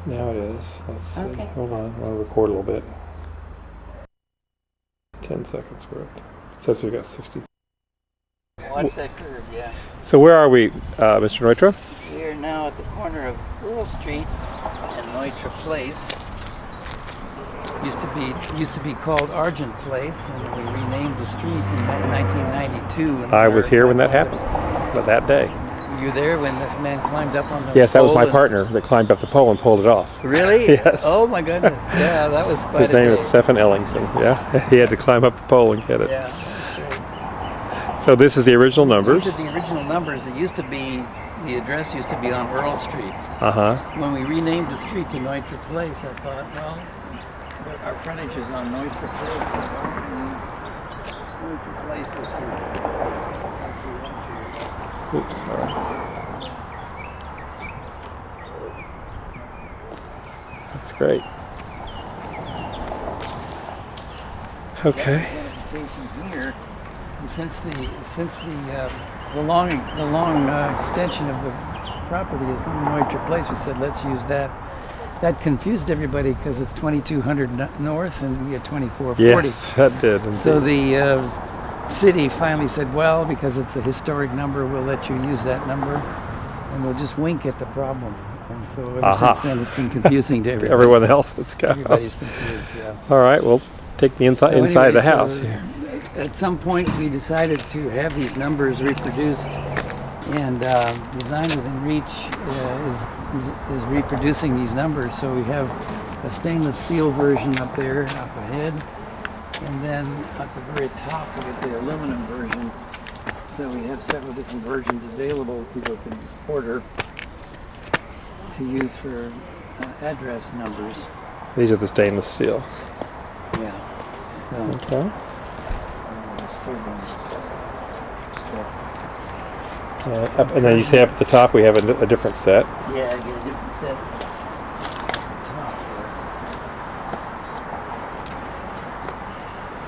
Now it is. Let's see. Okay. Hold on. I want to record a little bit. 10 seconds worth. It says we've got 60. Watch that curve, yeah. So where are we, Mr. Neutra? We are now at the corner of Earl Street and Neutra Place. Used to be called Argent Place, and we renamed the street in 1992. I was here when that happened, but that day. Were you there when this man climbed up on the Yes, that was my pole partner that climbed up the pole and pulled it off. Really? Yes. Oh my goodness. Yeah, that was quite His a name day. is Stephen Ellingson. Yeah, he had to climb up the pole and get it. Yeah, that's right. So this is the original numbers. These are the original numbers. It used to be, the address used to be on Earl Street. Uh-huh. When we renamed the street to Neutra Place, I thought, well, our frontage is on Neutra Place, so why don't we use Neutra Place as the Oops, sorry. That's great. Okay. identification here. And since the long extension of the property is in Neutra Place, we said let's use that. That confused everybody because it's 2200 north and we had 2440. Yes, that did. Indeed. So the city finally said, well, because it's a historic number, we'll let you use that number, and we'll just wink at the problem. And so ever since then, it's been confusing to everybody. Everyone else, let's go. Everybody's confused, yeah. All right, well, take me inside anyway, the house here. At some point, we decided to have these numbers reproduced, and Design Within Reach is reproducing these numbers. So we have a stainless steel version up there, up ahead, and then at the very top we get the aluminum version. So we have several different versions available people can order to use for address numbers. These are the stainless steel. Yeah. So. Okay. And then you say up at the top we have a different set. Yeah, I get a different set at the top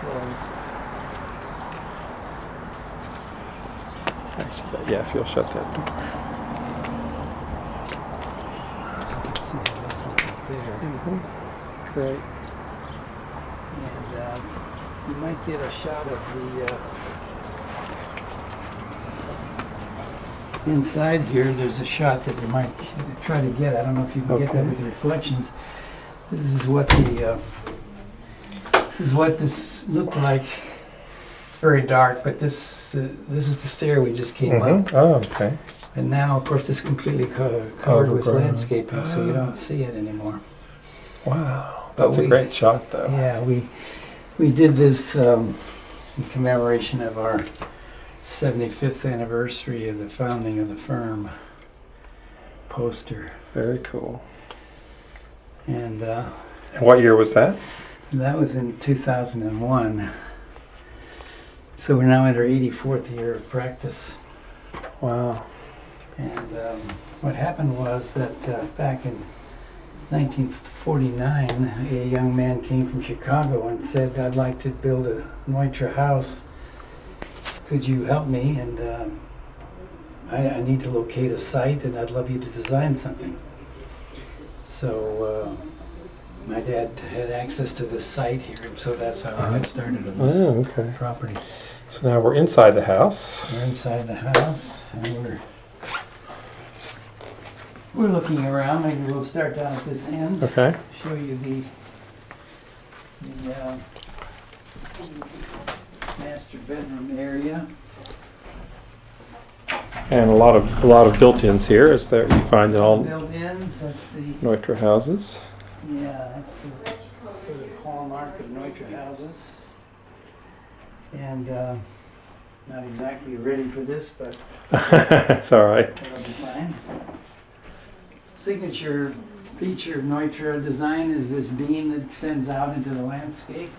there. Actually, yeah, if you'll shut that door. Let's see, it looks like up there. Great. And you might get a shot of the inside here. There's a shot that you might try to get. I don't know if you can get that with the reflections. This is what this looked like. It's very dark, but this is the stair we just came up. Oh, okay. And now, of course, it's completely covered with landscaping, so you don't see it anymore. Wow, But that's a great shot, though. Yeah, we did this in commemoration of our 75th anniversary of the founding of the firm poster. Very cool. And what year was that? that was in 2001. So we're now in our 84th year of practice. Wow. And what happened was that back in 1949, a young man came from Chicago and said, I'd like to build a Neutra house. Could you help me? And I need to locate a site and I'd love you to design something. So my dad had access to this site here, and so that's how I got started on this property. So now we're inside the house. We're inside the house, and we're looking around. Maybe we'll start down at this end. Okay. Show you the master bedroom area. And a lot of built-ins here, as that you find in all Built-ins. That's the Neutra houses. that's the sort of hallmark of Neutra houses. And not exactly ready for this, but That's all right. that'll be fine. Signature feature of Neutra design is this beam that extends out into the landscape.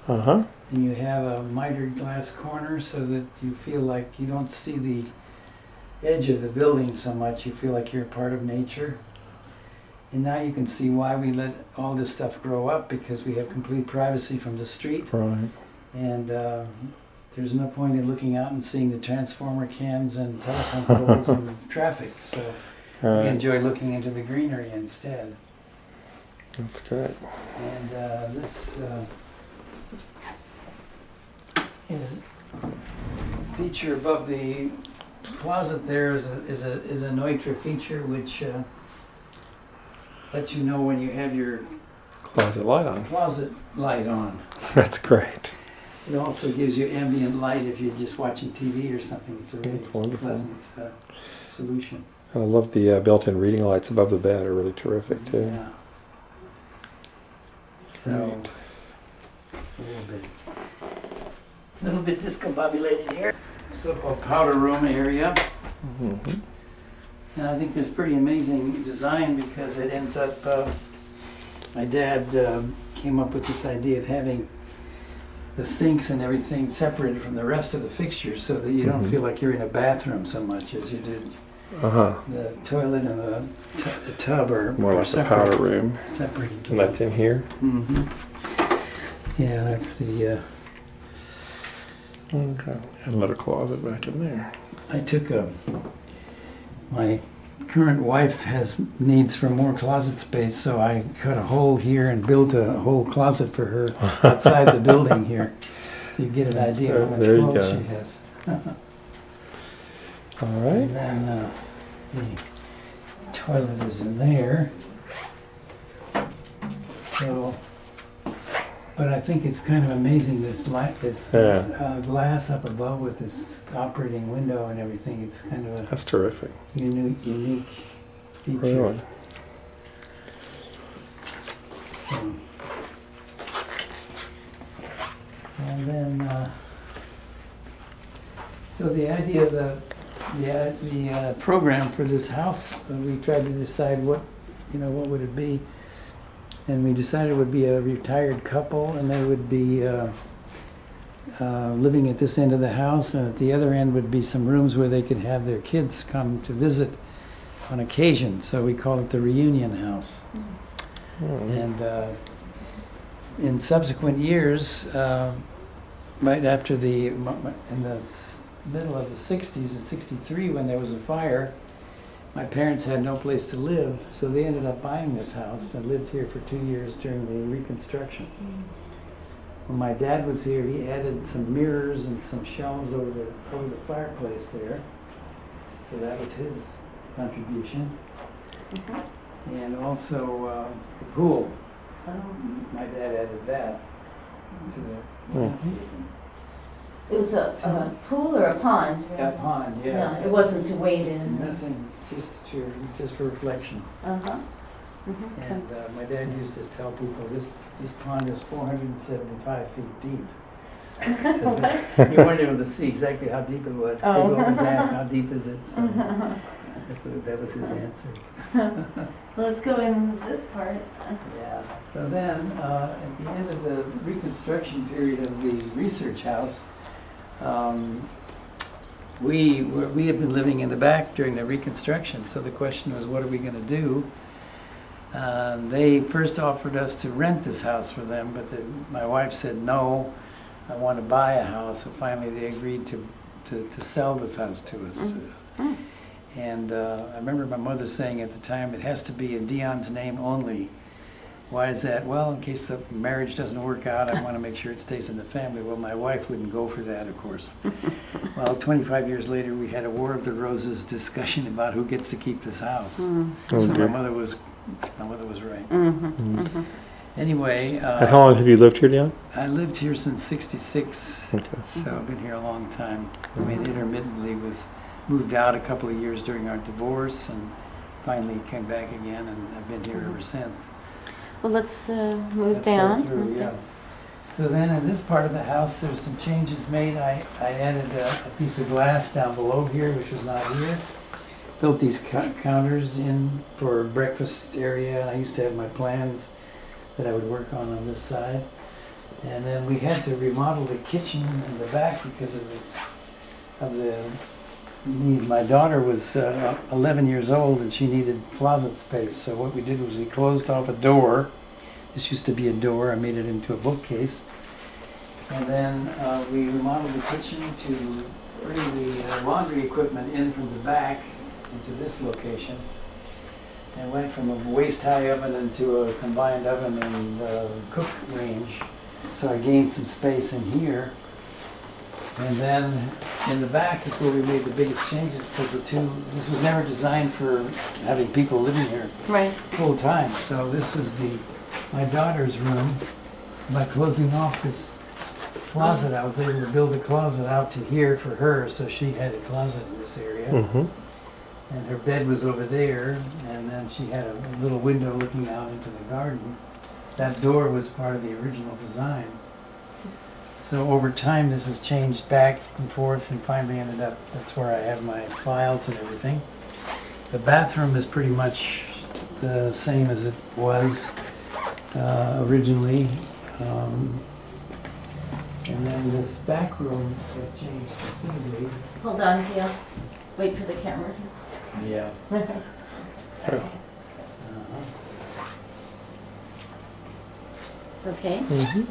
Uh-huh. And you have a mitered glass corner so that you feel like you don't see the edge of the building so much. You feel like you're part of nature. And now you can see why we let all this stuff grow up, because we have complete privacy from the street. Right. And there's no point in looking out and seeing the transformer cans and telephone poles and traffic. So All right. We enjoy looking into the greenery instead. That's great. And this is feature above the closet. There is a Neutra feature which lets you know when you have your Closet light on. closet light on. That's great. It also gives you ambient light if you're just watching TV or something. It's a really That's wonderful. pleasant solution. I love the built-in reading lights above the bed. Are really terrific too. Yeah. So Great. a little bit discombobulated here. So-called powder room area. Mhm. And I think it's pretty amazing design because it ends up, my dad came up with this idea of having the sinks and everything separated from the rest of the fixtures so that you don't Mhm. feel like you're in a bathroom so much as you do. Uh-huh. The toilet and the tub are More like the separate, powder room. separated. And that's in here. Hmm. Yeah, that's the. Okay. And another closet back in there. I took my current wife has needs for more closet space, so I cut a hole here and built a whole closet for her outside the building here. So you get an idea of how much There you clothes go. she has. All And right. then the toilet is in there. So, but I think it's kind of amazing this light, this Yeah. glass up above with this operating window and everything. It's kind of a That's terrific. unique feature. Really. So, and then, so the idea of the program for this house, we tried to decide what would it be, and we decided it would be a retired couple, and they would be living at this end of the house, and at the other end would be some rooms where they could have their kids come to visit on occasion. So we call it the reunion house. Hmm. And in subsequent years, right after in the middle of the 60s, in 63, when there was a fire, my parents had no place to live, so they ended up buying this house and lived here for 2 years during the Reconstruction. When my dad was here, he added some mirrors and some shelves over the fireplace there. So that was his contribution. And also the pool. My dad added that to the landscaping. It was a pool or a pond? That pond, Yeah, yes. it wasn't to wade in. Nothing, just for reflection. Uh-huh. And my dad used to tell people this pond is 475 feet deep. 'Cause you weren't able to see exactly how deep it was. Oh. People always ask, how deep is it? So that was his answer. Let's go in this part. Yeah. So then, at the end of the Reconstruction period of the research house, we had been living in the back during the Reconstruction. So the question was, what are we going to do? They first offered us to rent this house for them, but then my wife said, no, I want to buy a house. So finally they agreed to sell this house to us. And I remember my mother saying at the time, it has to be in Dion's name only. Why is that? Well, in case the marriage doesn't work out, I want to make sure it stays in the family. Well, my wife wouldn't go for that, of course. Well, 25 years later, we had a War of the Roses discussion about who gets to keep this house. So my mother was right. Anyway, And how long have you lived here, Dion? I lived here since '66, Okay. so I've been here a long time. I mean, intermittently moved out a couple of years during our divorce, and finally came back again, and I've been here ever since. Well, let's move Let's go down. through, yeah. So then in this part of the house, there's some changes made. I added a piece of glass down below here, which was not here. Built these counters in for breakfast area. I used to have my plans that I would work on this side. And then we had to remodel the kitchen in the back because of the need. My daughter was 11 years old and she needed closet space. So what we did was we closed off a door. This used to be a door. I made it into a bookcase. And then we remodeled the kitchen to bring the laundry equipment in from the back into this location. and went from a waist-high oven into a combined oven and cook range. So I gained some space in here. And then in the back is where we made the biggest changes because this was never designed for having people living here Right. full time. So this was my daughter's room. By closing off this closet, I was able to build a closet out to here for her, so she had a closet in this area. Mm-hmm. And her bed was over there, and then she had a little window looking out into the garden. That door was part of the original design. So over time, this has changed back and forth, and finally ended up, that's where I have my files and everything. The bathroom is pretty much the same as it was originally. And then this back room has changed considerably. Hold on, Dion. Wait for the camera. Yeah. Okay. Mm-hmm.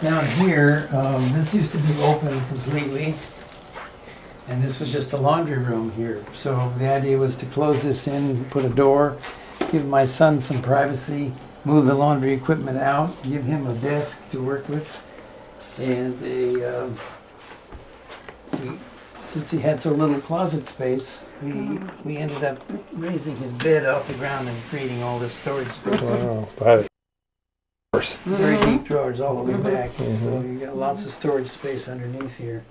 Down here, this used to be open completely, and this was just a laundry room here. So the idea was to close this in, put a door, give my son some privacy, move the laundry equipment out, give him a desk to work with, and since he had so little closet space, we ended up raising his bed off the ground and creating all this storage space. Wow. Wow. Very deep drawers all the way back, so Mhm. you got lots of storage space underneath here.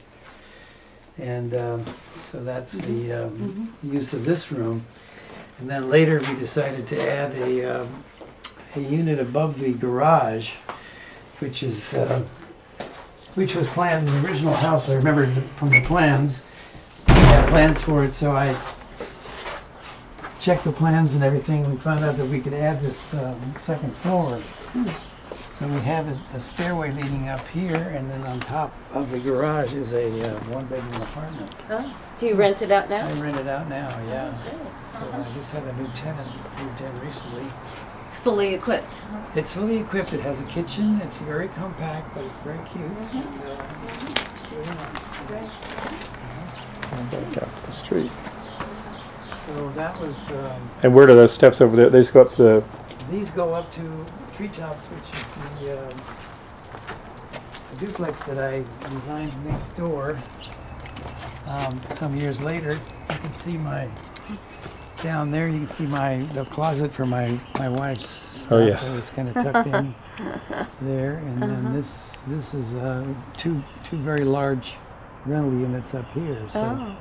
And so that's the use of this room. And then later we decided to add a unit above the garage, which was planned in the original house. I remember from the plans. We had plans for it, so I checked the plans and everything. We found out that we could add this second floor. So we have a stairway leading up here, and then on top of the garage is a one-bedroom apartment. Oh, do you rent it out now? I rent it out now, yeah. Yes. So I just have a new tenant moved in recently. It's fully equipped. It's fully equipped. It has a kitchen. It's very compact, but it's very cute. And, it's very nice. Right. Back out the street. So that was. And where do those steps over there? They just go up to the. These go up to treetops, which is the duplex that I designed next door. Some years later, you can see down there. You can see the closet for my wife's stuff. Oh, yes. So it's kind of tucked in there, and then this is two very large rental units up here. So Oh.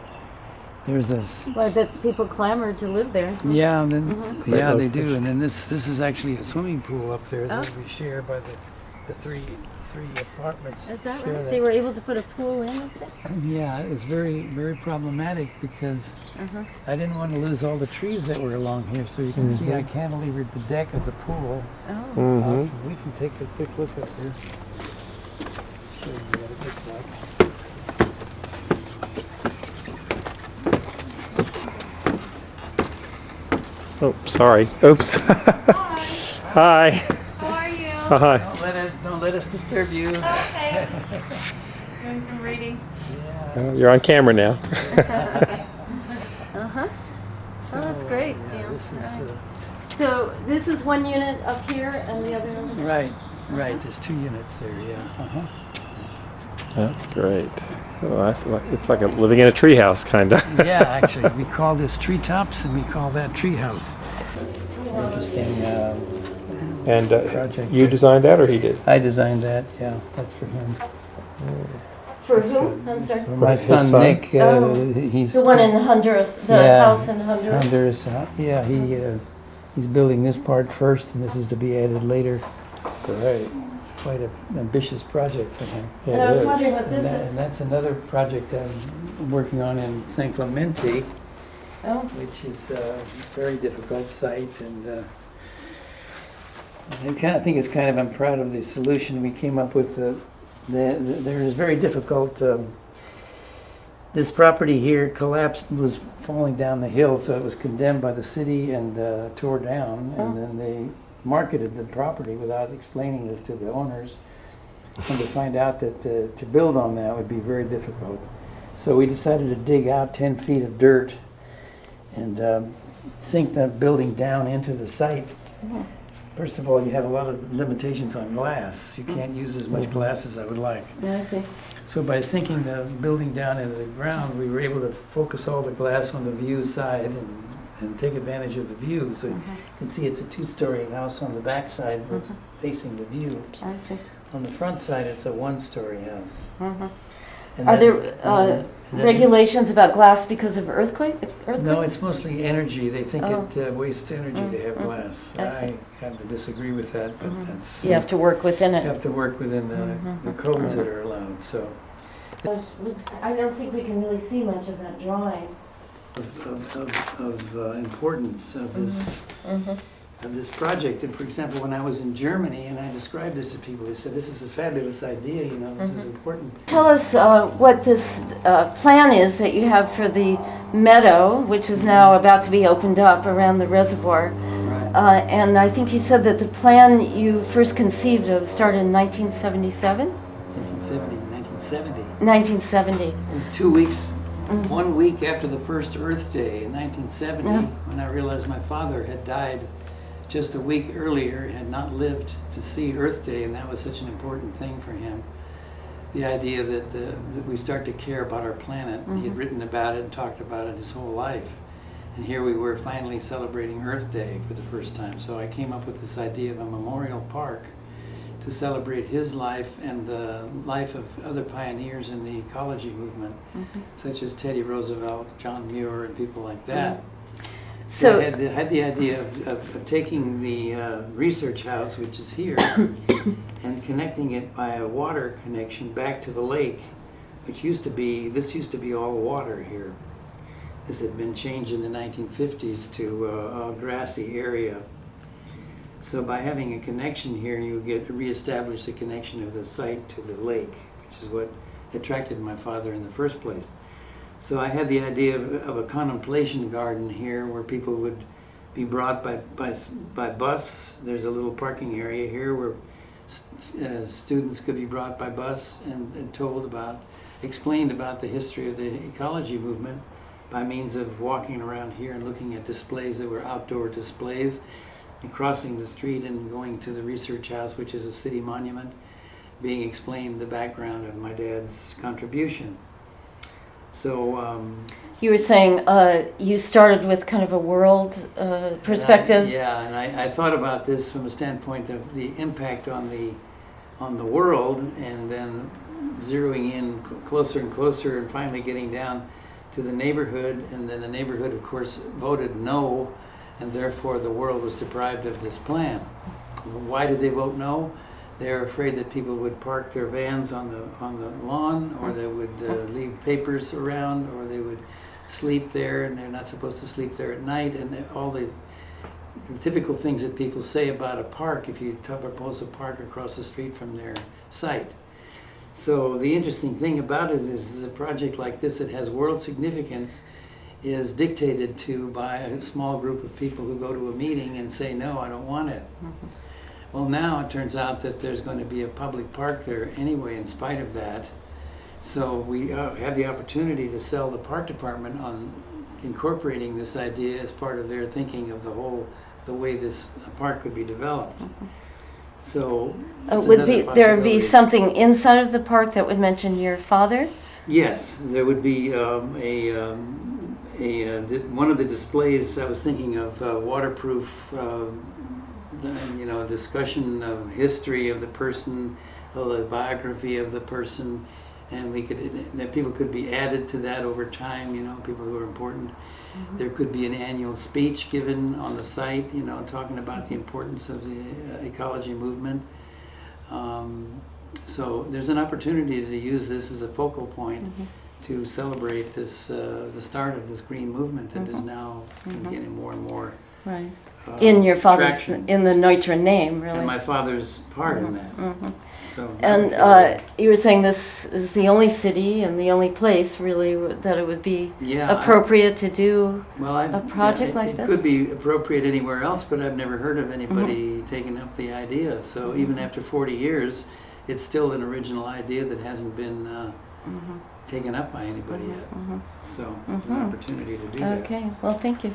there's a. Well, I bet people clamor to live there. Yeah, and then, Great yeah, they do. location. And then this is actually a swimming pool up there that Oh. we share by the three apartments. Is that share right? They were able to put a pool in up there? Yeah, it was very, very problematic because I didn't want to lose all the trees that were along here. So you can see I cantilevered the deck of the pool. Oh. Mm-hmm. We can take a quick look up here. Show you what it looks like. Oh, sorry. Oops. Hi. How are you? Hi. Don't let us disturb you. Okay. Just doing some reading. Yeah. You're on camera now. Uh-huh. Oh, that's great. Yeah, Yeah. this is. So this is one unit up here and the other one? Right. There's two units there. Yeah. That's great. Oh, it's like living in a treehouse, kind of. Yeah, actually, we call this treetops, and we call that treehouse. Interesting. And Project. you designed that, or he did? I designed that. Yeah, that's for him. For whom? I'm sorry. For my his son, son? Nick. Oh. He's The one in Honduras, the Yeah. house in Honduras? Honduras. Yeah, he's building this part first, and this is to be added later. Great. Quite an ambitious project for him. Yeah, And I it was is. wondering what this And is. that's another project that I'm working on in San Clemente, Oh, which is a very difficult site, and I think it's kind of, I'm proud of the solution we came up with. There is very difficult, this property here collapsed, was falling down the hill, so it was condemned by the city and tore down, and then they marketed the property without explaining this to the owners, and to find out that to build on that would be very difficult. So we decided to dig out 10 feet of dirt and sink the building down into the site, first of all, you have a lot of limitations on glass. You can't use as much glass as I would like. Yeah, I see. So by sinking the building down into the ground, we were able to focus all the glass on the view side and take advantage of the view. So you can see it's a two-story house on the back side with facing the view. I see. On the front side, it's a one-story house. And Are then- there and then- regulations about glass because of earthquakes? No, it's mostly energy. They think Oh. it wastes energy to have glass. I see. I have to disagree with that, but that's... You have to work within You it. have to work within the codes that are allowed, so... I don't think we can really see much of that drawing. Of importance of this project. And for example, when I was in Germany and I described this to people, they said, this is a fabulous idea, you know, this is important. Tell us what this plan is that you have for the meadow, which is now about to be opened up around the reservoir. Right. And I think you said that the plan you first conceived of started in 1977? 1970. 1970. It was 2 weeks, 1 week after the first Earth Day in 1970, when I realized my father had died just a week earlier, had not lived to see Earth Day, and that was such an important thing for him. The idea that we start to care about our planet. He had written about it and talked about it his whole life. And here we were finally celebrating Earth Day for the first time. So I came up with this idea of a memorial park to celebrate his life and the life of other pioneers in the ecology movement, such as Teddy Roosevelt, John Muir, and people like that. So I had the idea of taking the research house, which is here, and connecting it by a water connection back to the lake, which this used to be all water here. This had been changed in the 1950s to a grassy area. So by having a connection here, you reestablish the connection of the site to the lake, which is what attracted my father in the first place. So I had the idea of a contemplation garden here where people would be brought by bus. There's a little parking area here where students could be brought by bus and explained about the history of the ecology movement by means of walking around here and looking at displays that were outdoor displays, and crossing the street and going to the research house, which is a city monument, being explained the background of my dad's contribution. So You were saying you started with kind of a world perspective. And I thought about this from a standpoint of the impact on the world, and then zeroing in closer and closer, and finally getting down to the neighborhood. And then the neighborhood, of course, voted no, and therefore the world was deprived of this plan. Why did they vote no? They're afraid that people would park their vans on the lawn, or they would leave papers around, or they would sleep there, and they're not supposed to sleep there at night, and all the typical things that people say about a park if you propose a park across the street from their site. So the interesting thing about it is a project like this that has world significance is dictated to by a small group of people who go to a meeting and say, no, I don't want it. Well, now it turns out that there's going to be a public park there anyway, in spite of that. So we have the opportunity to sell the park department on incorporating this idea as part of their thinking of the way this park could be developed. So Would there be something inside of the park that would mention your father? Yes, there would be one of the displays I was thinking of, waterproof. Discussion of history of the person, the biography of the person, and that people could be added to that over time. People who are important. There could be an annual speech given on the site, talking about the importance of the ecology movement. So there's an opportunity to use this as a focal point to celebrate this, the start of this green movement that is now getting more and more. Right. In your father's, traction. in the Neutra name, really. And my father's part in that. So And you were saying this is the only city and the only place, really, that it would be appropriate to do a project like this? It could be appropriate anywhere else, but I've never heard of anybody taking up the idea. So even after 40 years, it's still an original idea that hasn't been taken up by anybody yet. So it's an opportunity to do that. Okay, well, thank you.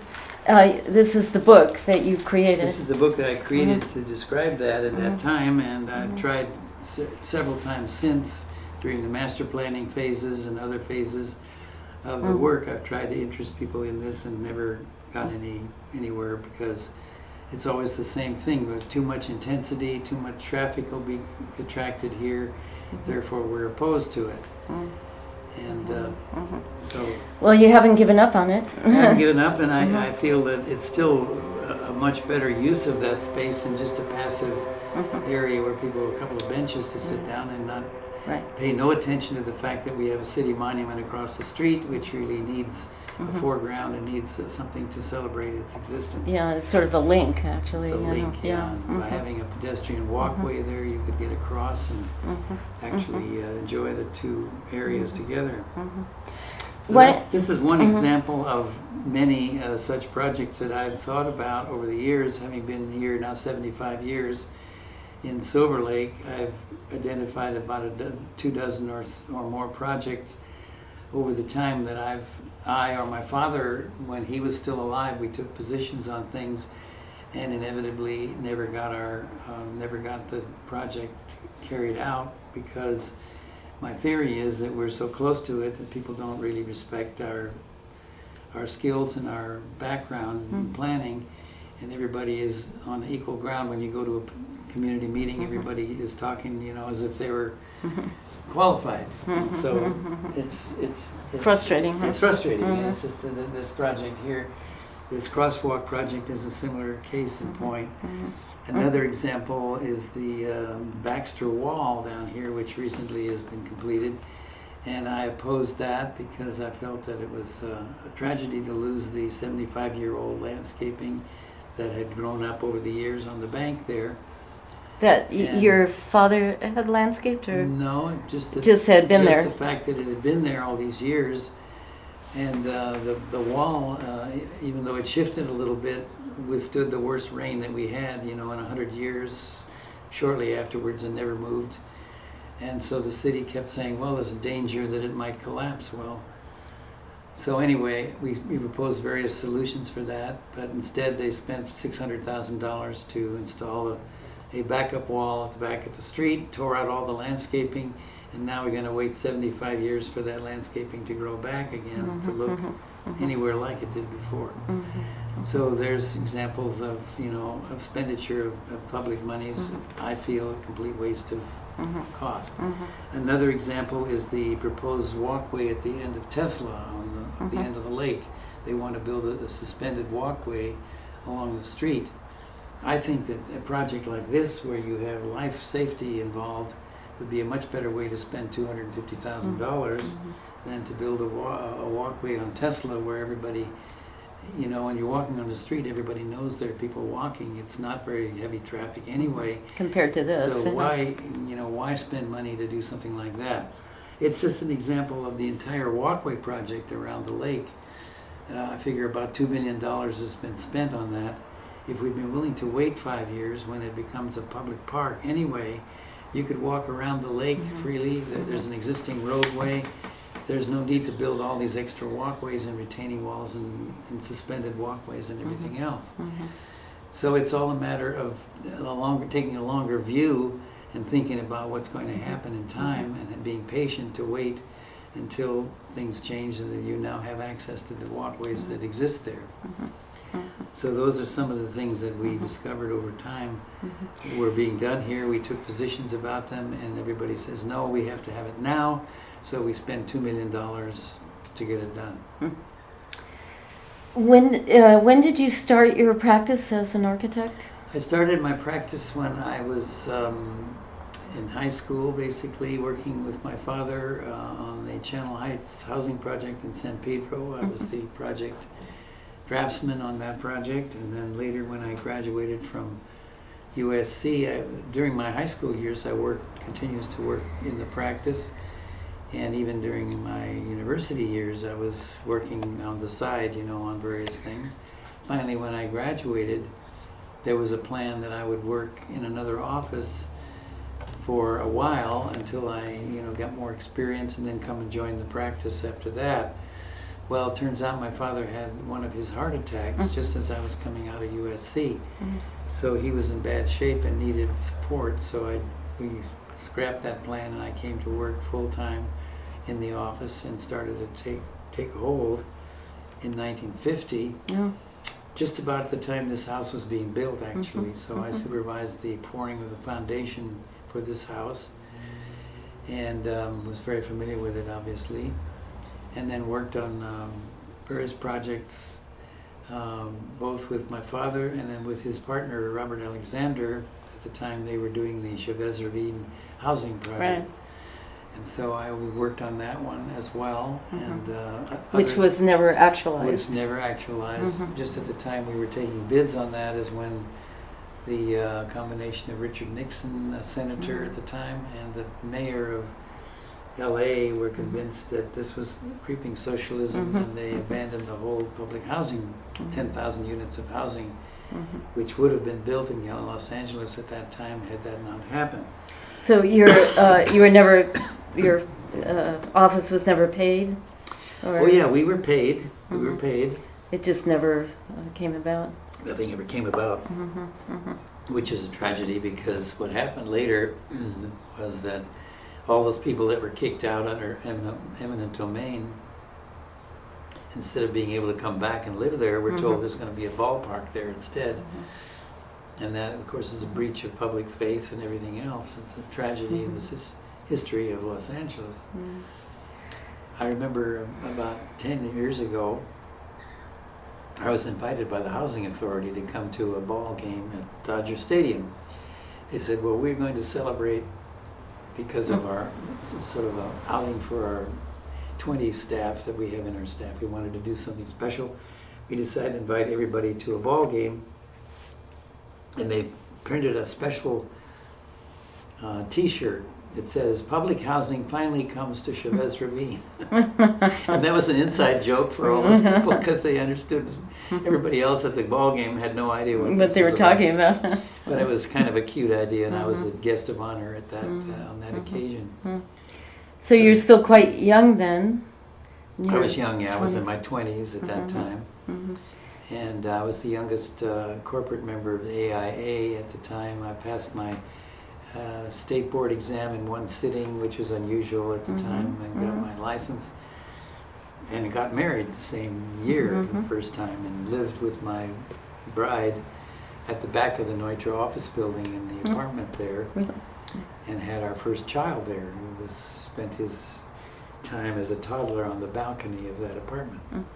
this is the book that you created. This is the book that I created to describe that at that time, and I've tried several times since, during the master planning phases and other phases of the work. I've tried to interest people in this and never got anywhere, because it's always the same thing. There's too much intensity, too much traffic will be attracted here, therefore we're opposed to it. And so... Well, you haven't given up on it. I haven't given up, and I feel that it's still a much better use of that space than just a passive area where people have a couple of benches to sit down and not pay no attention to the fact that we have a city monument across the street, which really needs a foreground and needs something to celebrate its existence. Yeah, it's sort of a link, actually. It's a link, yeah. By having a pedestrian walkway there, you could get across and actually enjoy the two areas together. So this is one example of many such projects that I've thought about over the years. Having been here now 75 years in Silver Lake, I've identified about 24 or more projects over the time that I or my father, when he was still alive, we took positions on things, and inevitably never got the project carried out, because my theory is that we're so close to it that people don't really respect our skills and our background in planning, and everybody is on equal ground. When you go to a community meeting, everybody is talking, as if they were qualified. And so it's frustrating. It's frustrating. And it's just this project here, this crosswalk project, is a similar case in point. Another example is the Baxter Wall down here, which recently has been completed. And I opposed that because I felt that it was a tragedy to lose the 75-year-old landscaping that had grown up over the years on the bank there. That your father had landscaped, or no, just had been there. Just the fact that it had been there all these years, and the wall, even though it shifted a little bit, withstood the worst rain that we had, in 100 years. Shortly afterwards, and never moved. And so the city kept saying, well, there's a danger that it might collapse. Well, so anyway, we proposed various solutions for that, but instead they spent $600,000 to install a backup wall at the back of the street, tore out all the landscaping, and now we're going to wait 75 years for that landscaping to grow back again to look anywhere like it did before. So there's examples of, of expenditure of public monies. I feel a complete waste of cost. Another example is the proposed walkway at the end of Tesla at the end of the lake. They want to build a suspended walkway along the street. I think that a project like this, where you have life safety involved, would be a much better way to spend $250,000 than to build a walkway on Tesla, where everybody, when you're walking on the street, everybody knows there are people walking. It's not very heavy traffic anyway. Compared to this. So why spend money to do something like that? It's just an example of the entire walkway project around the lake. I figure about $2 million has been spent on that. If we'd been willing to wait 5 years, when it becomes a public park anyway, you could walk around the lake freely. There's an existing roadway. There's no need to build all these extra walkways and retaining walls and suspended walkways and everything else. So it's all a matter of taking a longer view and thinking about what's going to happen in time, and then being patient to wait until things change and that you now have access to the walkways that exist there. So those are some of the things that we discovered over time were being done here. We took positions about them, and everybody says, no, we have to have it now. So we spent $2 million to get it done. When did you start your practice as an architect? I started my practice when I was in high school, basically working with my father on the Channel Heights housing project in San Pedro. I was the project draftsman on that project, and then later when I graduated from USC, during my high school years I continues to work in the practice, and even during my university years I was working on the side, on various things. Finally, when I graduated, there was a plan that I would work in another office for a while until I got more experience, and then come and join the practice after that. Well, it turns out my father had one of his heart attacks just as I was coming out of USC. So he was in bad shape and needed support. So we scrapped that plan, and I came to work full-time in the office and started to take hold in 1950. Yeah. Just about at the time this house was being built, actually. So I supervised the pouring of the foundation for this house, and was very familiar with it, obviously. And then worked on various projects, both with my father and then with his partner, Robert Alexander. At the time, they were doing the Chavez Ravine housing project. Right. And so I worked on that one as well. And which was never actualized. Was never actualized. Just at the time we were taking bids on that is when the combination of Richard Nixon, a senator at the time, and the mayor of LA were convinced that this was creeping socialism, and they abandoned the whole public housing, 10,000 units of housing, which would have been built in Los Angeles at that time had that not happened. So you were never, your office was never paid? Or Oh yeah, we were paid. We were paid. It just never came about? Nothing ever came about, which is a tragedy, because what happened later was that all those people that were kicked out under eminent domain, instead of being able to come back and live there, were told there's going to be a ballpark there instead. And that, of course, is a breach of public faith and everything else. It's a tragedy in this history of Los Angeles. I remember about 10 years ago, I was invited by the Housing Authority to come to a ball game at Dodger Stadium. They said, well, we're going to celebrate because of our sort of a outing for our 20 staff that we have in our staff. We wanted to do something special. We decided to invite everybody to a ball game, and they printed a special T-shirt that says, "Public housing finally comes to Chavez Ravine." And that was an inside joke for all those people, because they understood. Everybody else at the ball game had no idea what they were talking about. But it was kind of a cute idea, and I was a guest of honor at that on that occasion. So you're still quite young then? I was young, yeah. I was in my 20s at that time. And I was the youngest corporate member of the AIA at the time. I passed my state board exam in one sitting, which was unusual at the time, and got my license. And got married the same year, the first time, and lived with my bride at the back of the Neutra office building in the apartment there, and had our first child there, who spent his time as a toddler on the balcony of that apartment.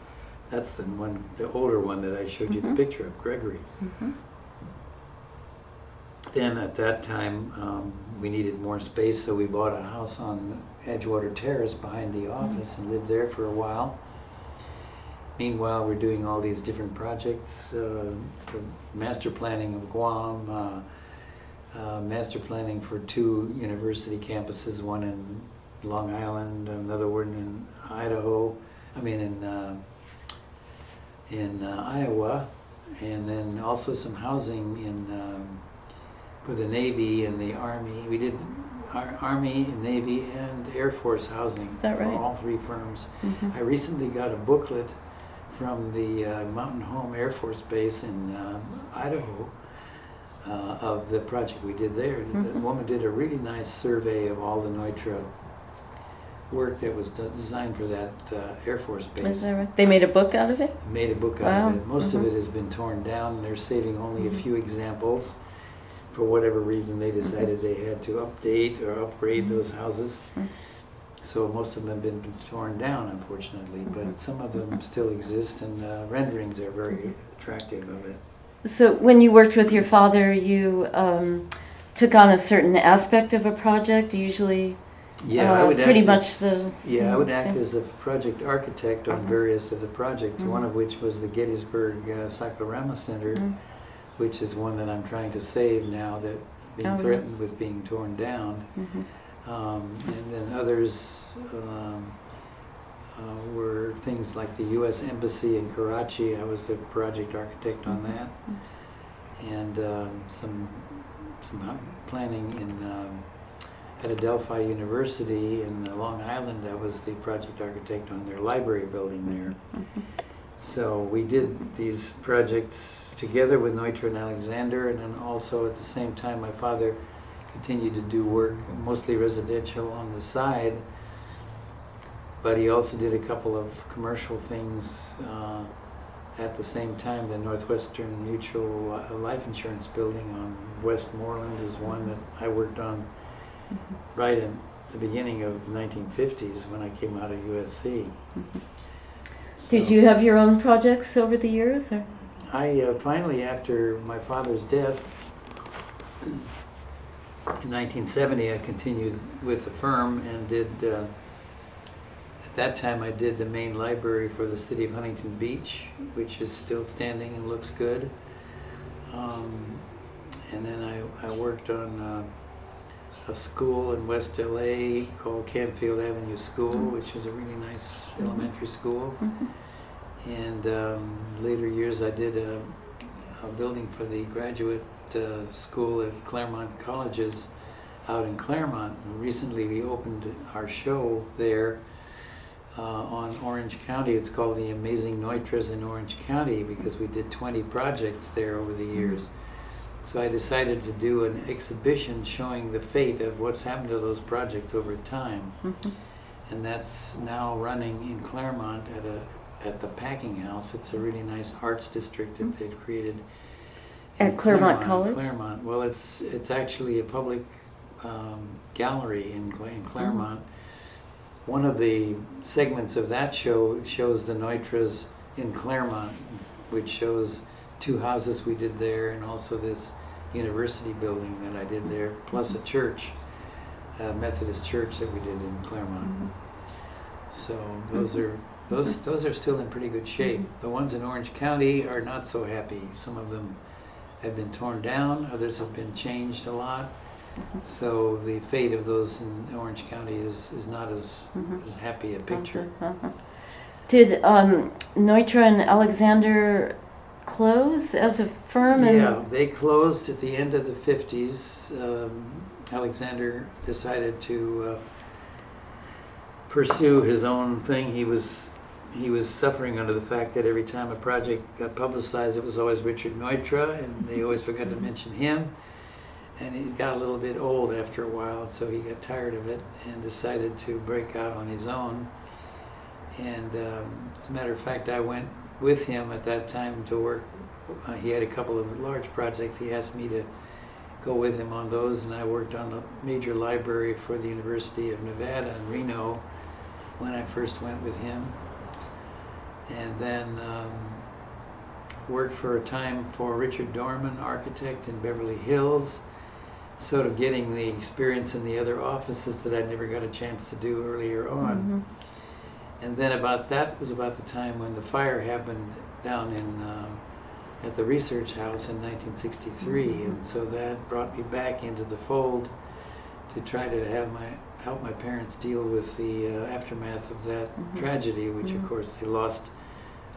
That's the older one that I showed you the picture of, Gregory. Then at that time, we needed more space, so we bought a house on Edgewater Terrace behind the office and lived there for a while. Meanwhile, we're doing all these different projects, the master planning of Guam, master planning for 2 university campuses, one in Long Island, another one in Idaho, in Iowa, and then also some housing for the Navy and the Army. We did Army, Navy, and Air Force housing. Is that right? For all 3 firms. I recently got a booklet from the Mountain Home Air Force Base in Idaho of the project we did there. The woman did a really nice survey of all the Neutra work that was designed for that Air Force Base. Is that right? They made a book out of it? Made a book out of it. Most of it has been torn down, and they're saving only a few examples. For whatever reason, they decided they had to update or upgrade those houses. So most of them have been torn down, unfortunately, but some of them still exist, and renderings are very attractive of it. So when you worked with your father, you took on a certain aspect of a project, usually I would pretty act much as, the same. I would act as a project architect on various of the projects, one of which was the Gettysburg Cyclorama Center, which is one that I'm trying to save now, that being threatened with being torn down. And then others were things like the U.S. Embassy in Karachi. I was the project architect on that. And some planning in at Adelphi University in Long Island. I was the project architect on their library building there. So we did these projects together with Neutra and Alexander, and then also at the same time my father continued to do work, mostly residential on the side, but he also did a couple of commercial things at the same time. The Northwestern Mutual Life Insurance building on Westmoreland is one that I worked on right in the beginning of 1950s when I came out of USC. Did you have your own projects over the years? Or? I finally, after my father's death, in 1970, I continued with the firm and did, at that time I did the main library for the city of Huntington Beach, which is still standing and looks good. And then I worked on a school in West LA called Canfield Avenue School, which is a really nice elementary school. And later years I did a building for the graduate school at Claremont Colleges out in Claremont. And recently we opened our show there on Orange County. It's called The Amazing Neutras in Orange County because we did 20 projects there over the years. So I decided to do an exhibition showing the fate of what's happened to those projects over time. And that's now running in Claremont at the Packing House. It's a really nice arts district that they've created. At Claremont College? Claremont. Well, it's actually a public gallery in Claremont. One of the segments of that show shows the Neutras in Claremont, which shows 2 houses we did there and also this university building that I did there, plus a church, a Methodist church that we did in Claremont. So those are still in pretty good shape. The ones in Orange County are not so happy. Some of them have been torn down, others have been changed a lot. So the fate of those in Orange County is not as happy a picture. Did Neutra and Alexander close as a firm? Yeah, they closed at the end of the 50s. Alexander decided to pursue his own thing. He was suffering under the fact that every time a project got publicized, it was always Richard Neutra, and they always forgot to mention him. And he got a little bit old after a while, so he got tired of it and decided to break out on his own. And as a matter of fact, I went with him at that time to work. He had a couple of large projects. He asked me to go with him on those, and I worked on the major library for the University of Nevada in Reno when I first went with him. And then worked for a time for Richard Dorman, architect in Beverly Hills, sort of getting the experience in the other offices that I never got a chance to do earlier on. And then that was about the time when the fire happened down in at the Research House in 1963, and so that brought me back into the fold to try to help my parents deal with the aftermath of that tragedy, which of course they lost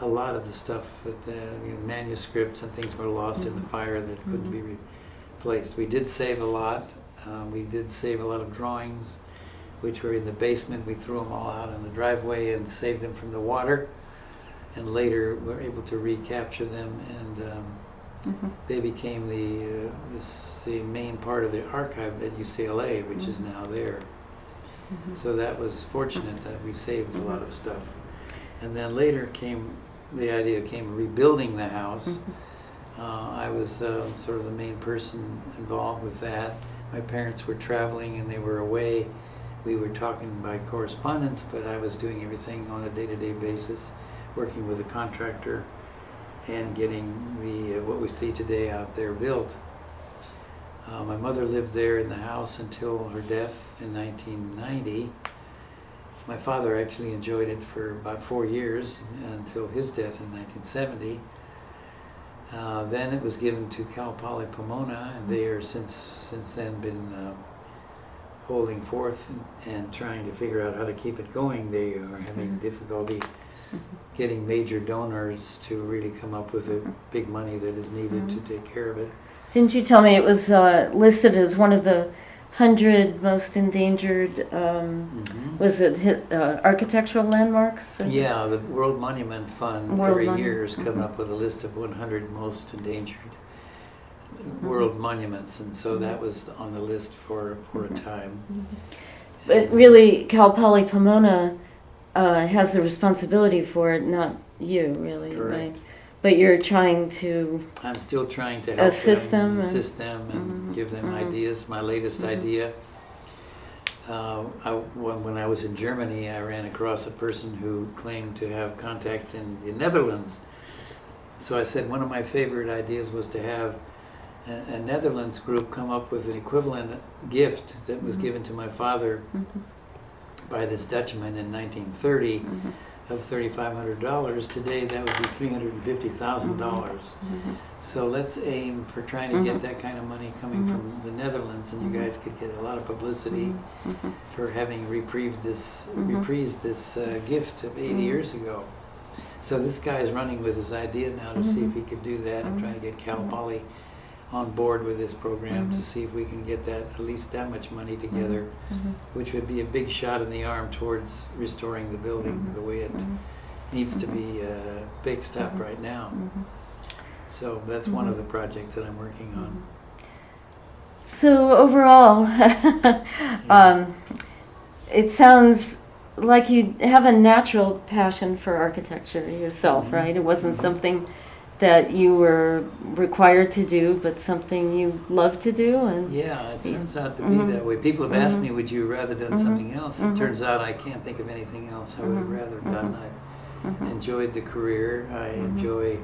a lot of the stuff that manuscripts and things were lost in the fire that couldn't be replaced. We did save a lot. We did save a lot of drawings, which were in the basement. We threw them all out in the driveway and saved them from the water, and later were able to recapture them, and they became the main part of the archive at UCLA, which is now there. So that was fortunate that we saved a lot of stuff. And then later the idea came rebuilding the house. I was sort of the main person involved with that. My parents were traveling and they were away. We were talking by correspondence, but I was doing everything on a day-to-day basis, working with a contractor and getting the what we see today out there built. My mother lived there in the house until her death in 1990. My father actually enjoyed it for about 4 years until his death in 1970. Then it was given to Cal Poly Pomona, and they are since then been holding forth and trying to figure out how to keep it going. They are having difficulty getting major donors to really come up with the big money that is needed to take care of it. Didn't you tell me it was listed as one of the 100 most endangered, was it architectural landmarks? Yeah, the World Monument Fund every year has come up with a list of 100 most endangered world monuments, and so that was on the list for a time. But really, Cal Poly Pomona has the responsibility for it, not you, really, Correct. right? But you're trying to... I'm still trying to help assist them and give them ideas. My latest idea, when I was in Germany, I ran across a person who claimed to have contacts in the Netherlands. So I said one of my favorite ideas was to have a Netherlands group come up with an equivalent gift that was given to my father by this Dutchman in 1930 of $3,500. Today that would be $350,000. So let's aim for trying to get that kind of money coming from the Netherlands, and you guys could get a lot of publicity for having reprised this gift of 80 years ago. So this guy is running with his idea now to see if he could do that. I'm trying to get Cal Poly on board with this program to see if we can get that, at least that much money together, which would be a big shot in the arm towards restoring the building the way it needs to be fixed up right now. So that's one of the projects that I'm working on. So overall, it sounds like you have a natural passion for architecture yourself, right? It wasn't something that you were required to do, but something you love to do. And yeah, it turns out to be that way. People have asked me, would you rather done something else? It turns out I can't think of anything else I would have rather done. I enjoyed the career. I enjoy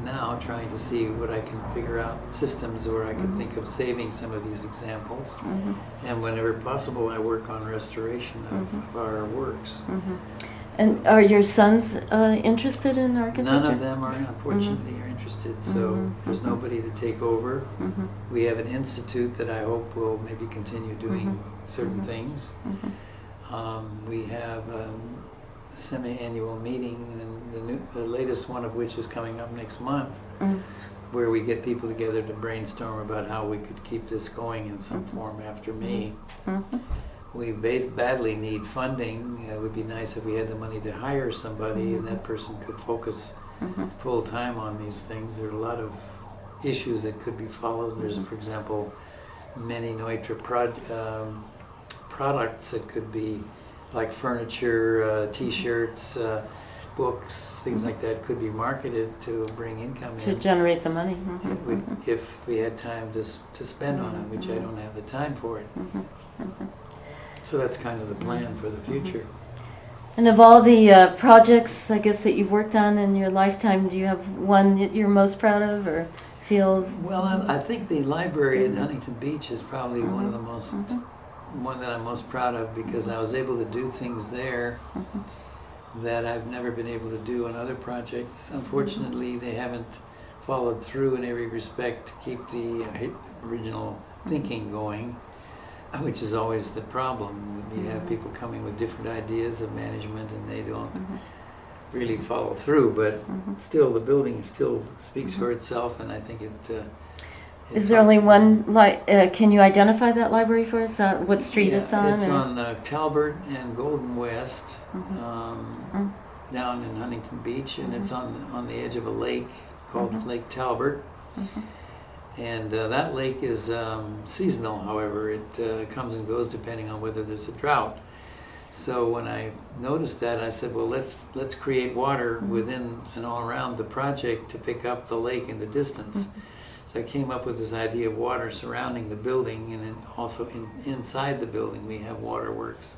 now trying to see what I can figure out systems where I can think of saving some of these examples. And whenever possible, I work on restoration of our works. And are your sons interested in architecture? None of them are, unfortunately, are interested, so there's nobody to take over. We have an institute that I hope will maybe continue doing certain things. We have a semi-annual meeting, and the latest one of which is coming up next month, where we get people together to brainstorm about how we could keep this going in some form after me. We badly need funding. It would be nice if we had the money to hire somebody and that person could focus full time on these things. There are a lot of issues that could be followed. There's, for example, many Neutra products that could be like furniture, t-shirts, books, things like that could be marketed to bring income to in. generate the money. If we had time to spend on it, which I don't have the time for it. So that's kind of the plan for the future. And of all the projects, I guess, that you've worked on in your lifetime, do you have one that you're most proud of or feel? Well, I think the library at Huntington Beach is probably one of the most, one that I'm most proud of, because I was able to do things there that I've never been able to do on other projects. Unfortunately, they haven't followed through in every respect to keep the original thinking going, which is always the problem. You have people coming with different ideas of management and they don't really follow through, but still the building still speaks for itself, and I think it... Is there only one, can you identify that library for us? What street it's on? It's on Talbert and Golden West, down in Huntington Beach, and it's on the edge of a lake called Lake Talbert. And that lake is seasonal, however. It comes and goes depending on whether there's a drought. So when I noticed that, I said, well, let's create water within and all around the project to pick up the lake in the distance. So I came up with this idea of water surrounding the building, and then also inside the building we have waterworks.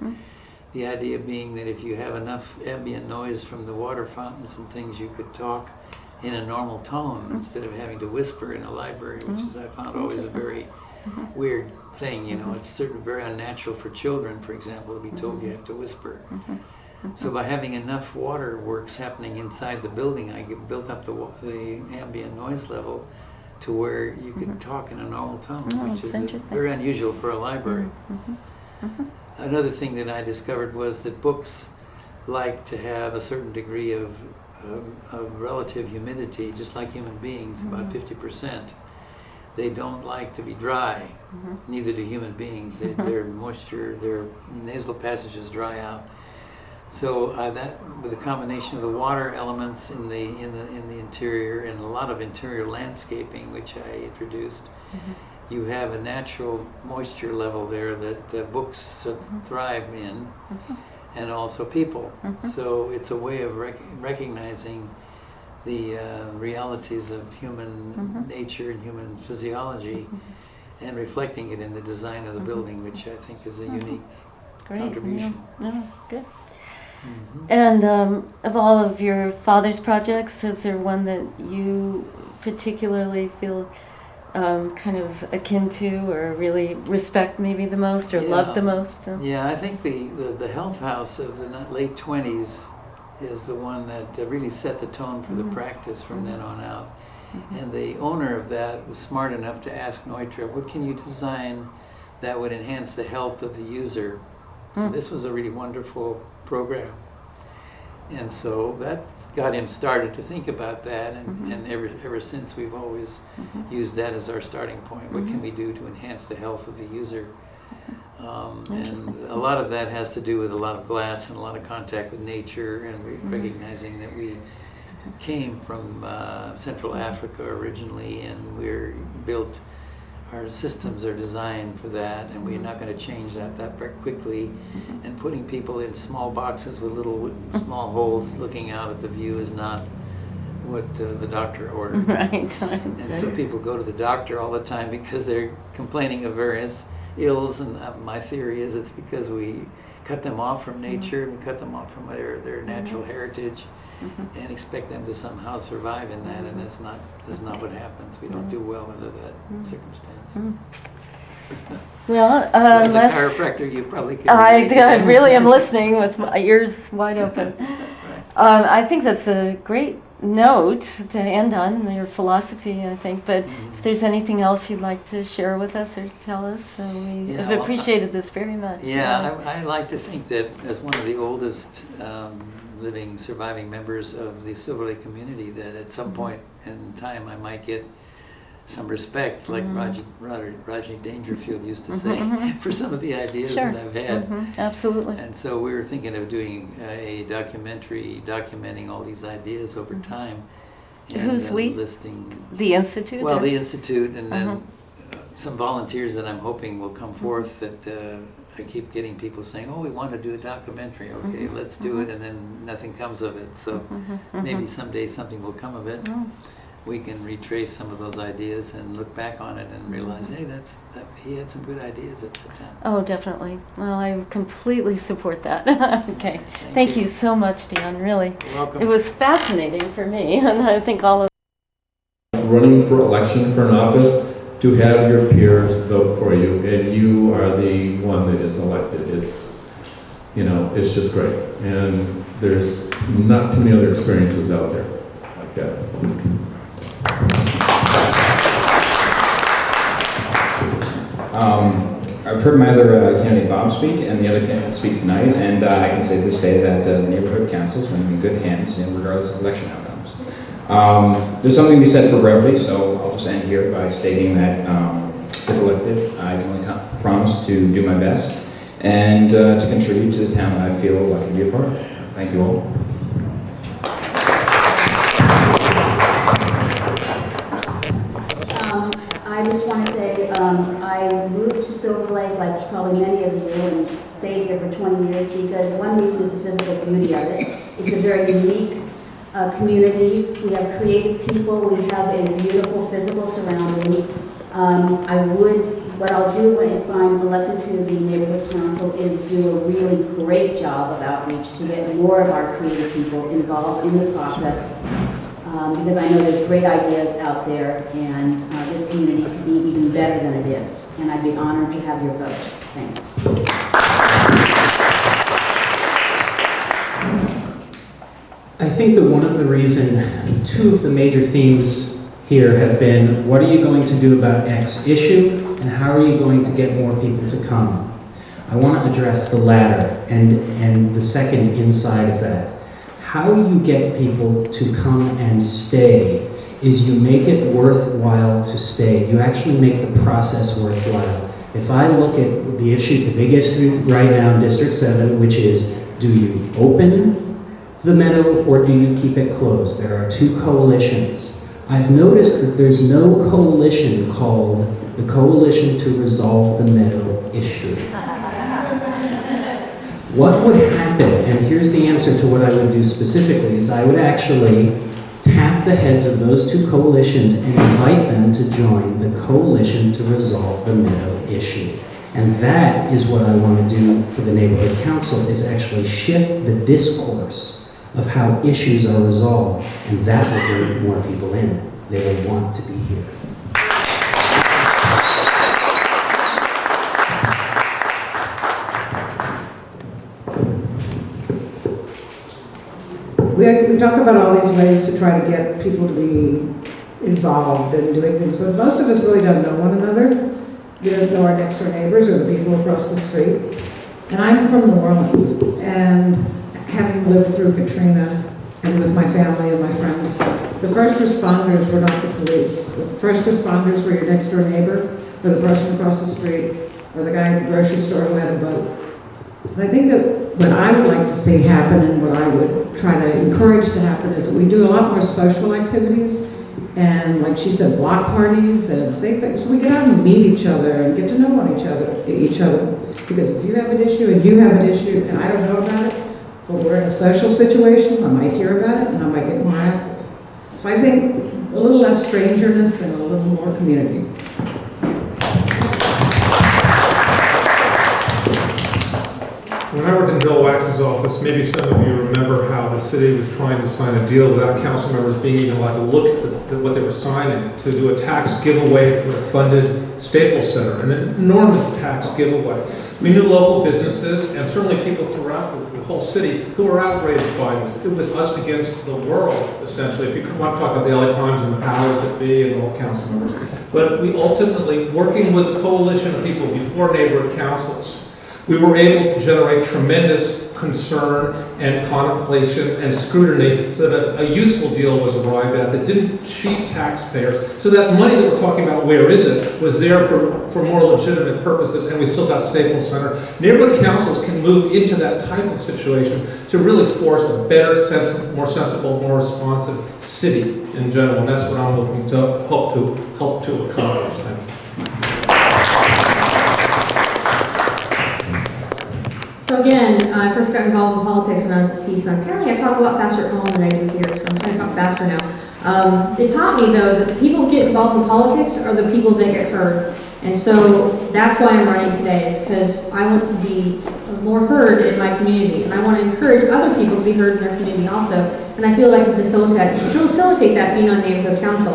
The idea being that if you have enough ambient noise from the water fountains and things, you could talk in a normal tone instead of having to whisper in a library, which is, I found, always a very weird thing. You know, it's certainly very unnatural for children, for example, to be told you have to whisper. So by having enough waterworks happening inside the building, I built up the ambient noise level to where you could talk in a normal tone, which is very unusual for a library. Another thing that I discovered was that books like to have a certain degree of relative humidity, just like human beings, about 50%, they don't like to be dry. Neither do human beings. Their moisture, their nasal passages dry out. So that, with a combination of the water elements in the interior and a lot of interior landscaping, which I introduced, you have a natural moisture level there that books thrive in, and also people. So it's a way of recognizing the realities of human nature and human physiology, and reflecting it in the design of the building, which I think is a unique contribution. Yeah. Good. And of all of your father's projects, is there one that you particularly feel kind of akin to, or really respect maybe the most, or love the most? Yeah, I think the Health House of the late 20s is the one that really set the tone for the practice from then on out. And the owner of that was smart enough to ask Neutra, what can you design that would enhance the health of the user? This was a really wonderful program. And so that got him started to think about that, and ever since we've always used that as our starting point. What can we do to enhance the health of the user? And a lot of that has to do with a lot of glass and a lot of contact with nature, and recognizing that we came from Central Africa originally, and we're built, our systems are designed for that, and we're not going to change that very quickly. And putting people in small boxes with little small holes looking out at the view is not what the doctor ordered. Right. And so people go to the doctor all the time because they're complaining of various ills, and my theory is it's because we cut them off from nature, and we cut them off from their natural heritage, and expect them to somehow survive in that, and that's not what happens. We don't do well under that circumstance. Well, So as a unless chiropractor, you probably can. I really am listening with my ears wide open. I think that's a great note to end on, your philosophy, I think. But if there's anything else you'd like to share with us or tell us, we have appreciated this very much. Yeah, I like to think that as one of the oldest living, surviving members of the Silver Lake community, that at some point in time I might get some respect, like Rodney Dangerfield used to say, for some of the ideas that I've had. Absolutely. And so we were thinking of doing a documentary documenting all these ideas over time. And, Who's we? Listing The Institute? Well, the Institute, and then some volunteers that I'm hoping will come forth that I keep getting people saying, oh, we want to do a documentary. Okay, let's do it, and then nothing comes of it. So maybe someday something will come of it. We can retrace some of those ideas and look back on it and realize, hey, he had some good ideas at that time. Oh, definitely. Well, I completely support that. Okay. Thank you so much, Dion, really. You're welcome. It was fascinating for me, and I think all of running for election for an office, to have your peers vote for you, and you are the one that is elected. It's, it's just great. And there's not too many other experiences out there like that. I've heard my other candidate Bob speak and the other candidate speak tonight, and I can safely say that the neighborhood council is going to be in good hands, regardless of election outcomes. There's something to be said for brevity, so I'll just end here by stating that if elected, I can only promise to do my best and to contribute to the town that I feel I can be a part of. Thank you all. I just want to say I moved to Silver Lake, like probably many of you, and stayed here for 20 years because one reason is the physical beauty of it. It's a very unique community. We have creative people. We have a beautiful physical surrounding. What I'll do if I'm elected to the neighborhood council is do a really great job of outreach to get more of our creative people involved in the process. Because I know there's great ideas out there, and this community could be even better than it is. And I'd be honored to have your vote. Thanks. I think that one of the reasons, two of the major themes here have been, what are you going to do about X issue, and how are you going to get more people to come? I want to address the latter, and the second inside of that. How you get people to come and stay is you make it worthwhile to stay. You actually make the process worthwhile. If I look at the issue, the big issue right now in District 7, which is, do you open the meadow or do you keep it closed? There are two coalitions. I've noticed that there's no coalition called the Coalition to Resolve the Meadow Issue. What would happen, and here's the answer to what I would do specifically, is I would actually tap the heads of those two coalitions and invite them to join the Coalition to Resolve the Meadow Issue. And that is what I want to do for the neighborhood council, is actually shift the discourse of how issues are resolved, and that will bring more people in. They will want to be here. We talk about all these ways to try to get people to be involved in doing things, but most of us really don't know one another. We don't know our next door neighbors or the people across the street. And I'm from New Orleans, and having lived through Katrina and with my family and my friends, the first responders were not the police. The first responders were your next door neighbor, or the person across the street, or the guy at the grocery store who had a boat. And I think that what I would like to see happen, and what I would try to encourage to happen, is that we do a lot more social activities, and like she said, block parties, and so we get out and meet each other and get to know each other. Because if you have an issue and you have an issue and I don't know about it, but we're in a social situation, I might hear about it and I might get more active. So I think a little less strangeness and a little more community. When I worked in Bill Wax's office, maybe some of you remember how the city was trying to sign a deal without council members being even allowed to look at what they were signing, to do a tax giveaway for a funded Staples Center, an enormous tax giveaway. We knew local businesses and certainly people throughout the whole city who were outraged by this. It was us against the world, essentially. If you want to talk about the LA Times and the powers that be and all council members. But we ultimately, working with a coalition of people before neighborhood councils, we were able to generate tremendous concern and contemplation and scrutiny so that a useful deal was arrived at that didn't cheat taxpayers. So that money that we're talking about, where is it, was there for more legitimate purposes, and we still got Staples Center. Neighborhood councils can move into that type of situation to really force a better, more sensible, more responsive city in general. And that's what I'm looking to help to accomplish. Thank you. So again, I first got involved in politics when I was at CSUN. Apparently I talk a lot faster at home than I do here, so I'm trying to talk faster now. It taught me, though, that the people who get involved in politics are the people that get heard. And so that's why I'm running today, is because I want to be more heard in my community. And I want to encourage other people to be heard in their community also. And I feel like we facilitate that being on neighborhood council.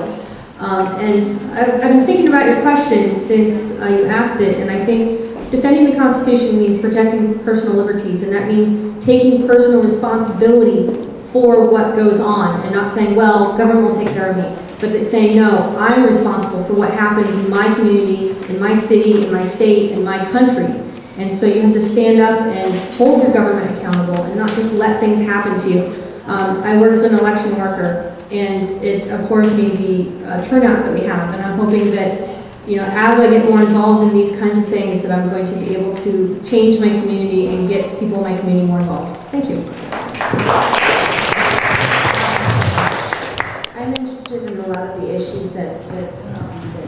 And I've been thinking about your question since you asked it, and I think defending the Constitution means protecting personal liberties, and that means taking personal responsibility for what goes on, and not saying, well, government will take care of me, but saying, no, I'm responsible for what happens in my community, in my city, in my state, in my country. And so you have to stand up and hold your government accountable and not just let things happen to you. I work as an election worker, and it abhors me the turnout that we have, and I'm hoping that, you know, as I get more involved in these kinds of things, that I'm going to be able to change my community and get people in my community more involved. Thank you. I'm interested in a lot of the issues that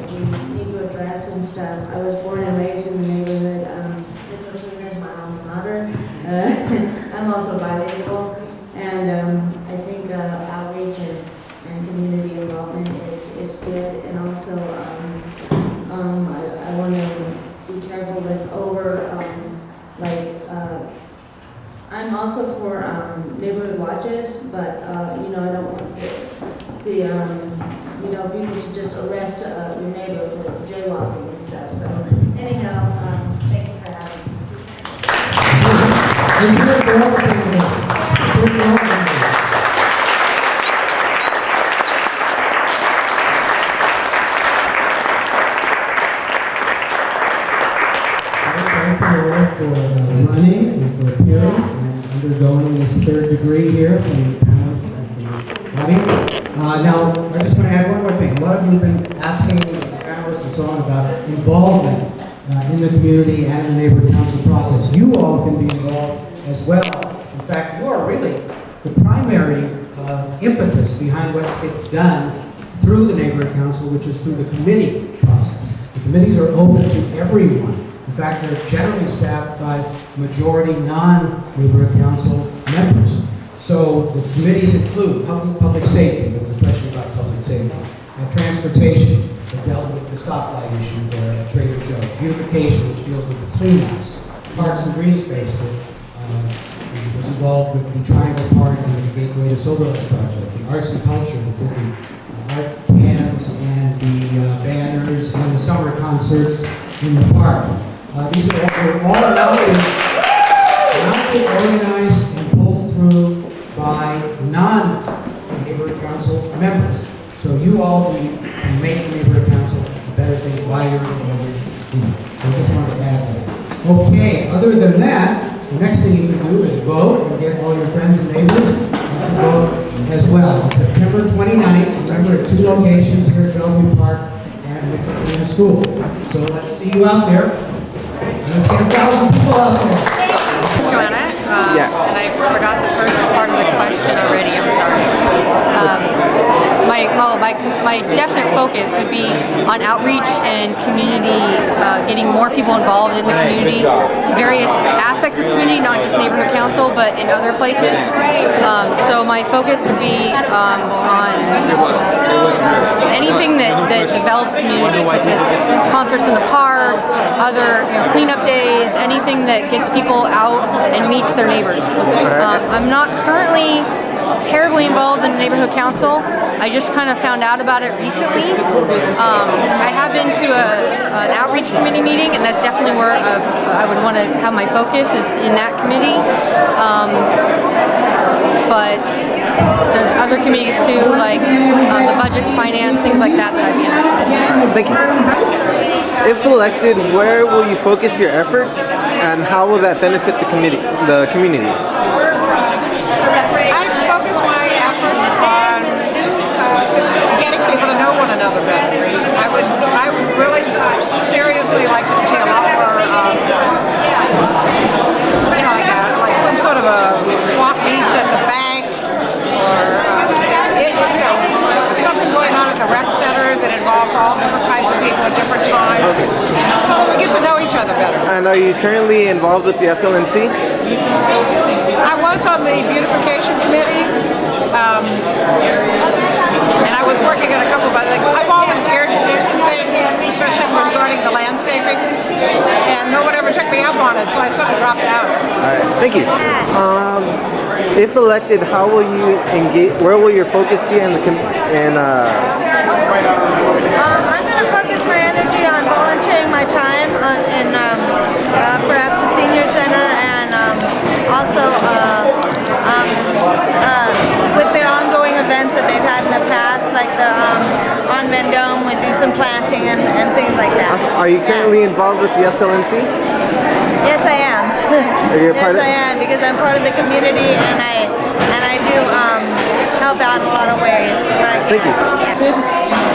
we need to address and stuff. I was born and raised in the neighborhood. Richard Neutra is my alma mater. I'm also bilingual, and I think outreach and community involvement is good, and also I want to be careful with I'm also for neighborhood watches, but you know, I don't want people to just arrest your neighbor for jaywalking and stuff. So anyhow, thank you for having me. For running and for appearing and undergoing this third degree here from the panelists and the audience. Now, I just just want to add one more thing. A lot of you have been asking panelists and so on about involvement in the community and in the neighborhood council process. You all can be involved as well. In fact, you are really the primary impetus behind what gets done through the neighborhood council, which is through the committee process. The committees are open to everyone. In fact, they're generally staffed by majority non-neighborhood council members. So the committees include public safety, there was a question about public safety, and transportation, that dealt with the stoplight issue there at Trader Joe's, beautification, which deals with the cleanouts, parks and green space, that was involved with the Triangle Park and the Gateway to Silver Lake project, the arts and culture, that did the art cans and the banners and the summer concerts in the park. These are all mounted, organized, and pulled through by non-neighborhood council members. So you all can make the neighborhood council a better thing while you're in. I just wanted to add that. Okay, other than that, the next thing you can do is vote and get all your friends and neighbors to vote as well. On September 29th, remember at 2 locations here at Bellevue Park and in the school. So let's see you out there. Let's get 1,000 people out there. Joanna, and I forgot the first part of the question already, I'm sorry. My definite focus would be on outreach and community, getting more people involved in the community, various aspects of the community, not just neighborhood council, but in other places. So my focus would be on anything that develops community, such as concerts in the park, other cleanup days, anything that gets people out and meets their neighbors. I'm not currently terribly involved in neighborhood council. I just kind of found out about it recently. I have been to an outreach committee meeting, and that's definitely where I would want to have my focus, is in that committee. But there's other committees too, like the budget, finance, things like that I'd be interested in. Thank you. If elected, where will you focus your efforts, and how will that benefit the community? I'd focus my efforts on getting people to know one another better. I would really seriously like to see a lot more, like some sort of a swap meets at the bank, or something going on at the rec center that involves all different kinds of people at different times, so that we get to know each other better. And are you currently involved with the SLNC? I was on the beautification committee, and I was working on a couple of other things. I volunteered to do some things, especially regarding the landscaping, and no one ever took me up on it, so I sort of dropped out. All right, thank you. If elected, how will you engage? Where will your focus be in the I'm going to focus my energy on volunteering my time in perhaps the senior center, and also with the ongoing events that they've had in the past, like the on Vendome, we do some planting and things like that. Are you currently involved with the SLNC? Yes, I am. Yes, I am, because I'm part of the community, and I do help out in a lot of ways. Thank you. Yeah.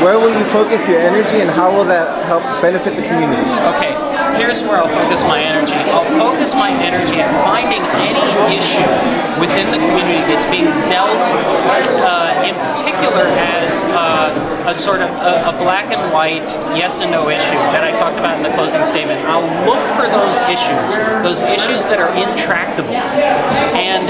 Where will you focus your energy, and how will that help benefit the community? Okay, here's where I'll focus my energy. I'll focus my energy at finding any issue within the community that's being dealt in particular as a sort of a black and white yes and no issue that I talked about in the closing statement. I'll look for those issues that are intractable, and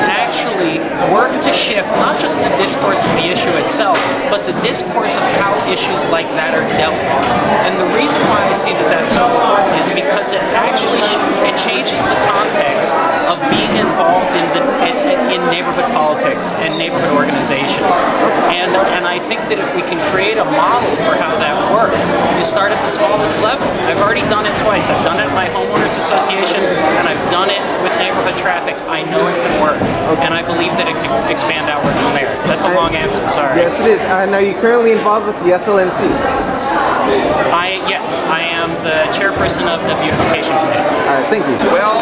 actually work to shift not just the discourse of the issue itself, but the discourse of how issues like that are dealt with. And the reason why I see that that's so important is because it actually it changes the context of being involved in neighborhood politics and neighborhood organizations. And I think that if we can create a model for how that works, you start at the smallest level. I've already done it twice. I've done it in my homeowners association, and I've done it with neighborhood traffic. I know it can work, and I believe that it can expand outward from there. That's a long answer, sorry. Yes, it is. And are you currently involved with the SLNC? Yes, I am the chairperson of the beautification committee. All right, thank you. Well,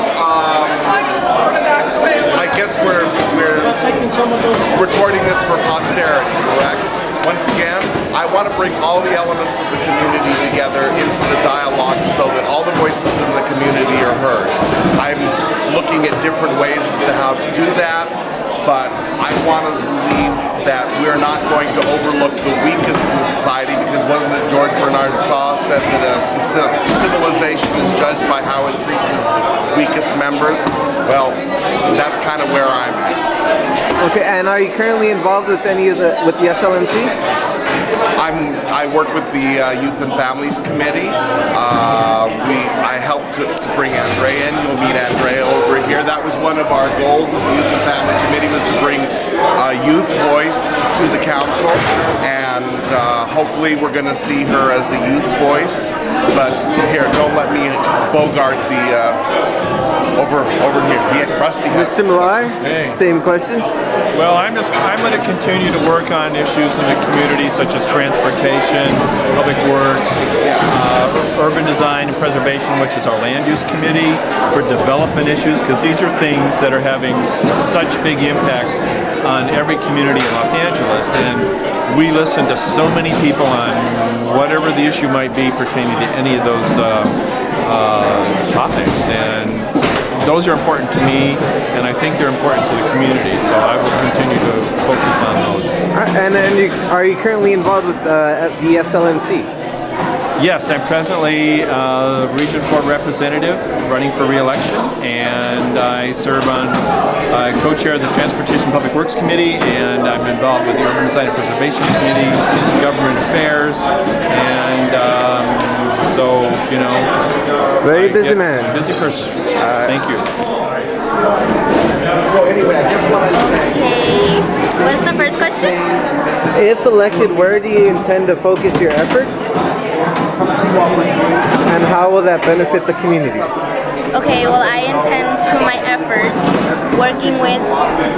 I guess we're recording this for posterity, correct? once again, I want to bring all the elements of the community together into the dialogue so that all the voices in the community are heard. I'm looking at different ways to how to do that, but I want to believe that we're not going to overlook the weakest in the society, because wasn't it George Bernard Shaw said that a civilization is judged by how it treats its weakest members? Well, that's kind of where I'm at. Okay, and are you currently involved with with the SLMC? I work with the Youth and Families Committee. I helped to bring Andrea in. You'll meet Andrea over here. That was one of our goals of the Youth and Family Committee, was to bring a youth voice to the council, and hopefully we're going to see her as a youth voice. But here, don't let me bogart the over here. Rusty has Mr. Millar, same question. Well, I'm going to continue to work on issues in the community such as transportation, public works, urban design and preservation, which is our land use committee, for development issues, because these are things that are having such big impacts on every community in Los Angeles. And we listen to so many people on whatever the issue might be pertaining to any of those topics. And those are important to me, and I think they're important to the community, so I will continue to focus on those. And then are you currently involved with the SLMC? Yes, I'm presently Region 4 representative running for re-election, and I serve on co-chair of the Transportation Public Works Committee, and I'm involved with the Urban Design and Preservation Committee, Government Affairs, and so, you know. Very busy man. Busy person. Thank you. So anyway, I guess what I'm saying. Okay. What's the first question? If elected, where do you intend to focus your efforts? And how will that benefit the community? Okay, well, I intend to my efforts working with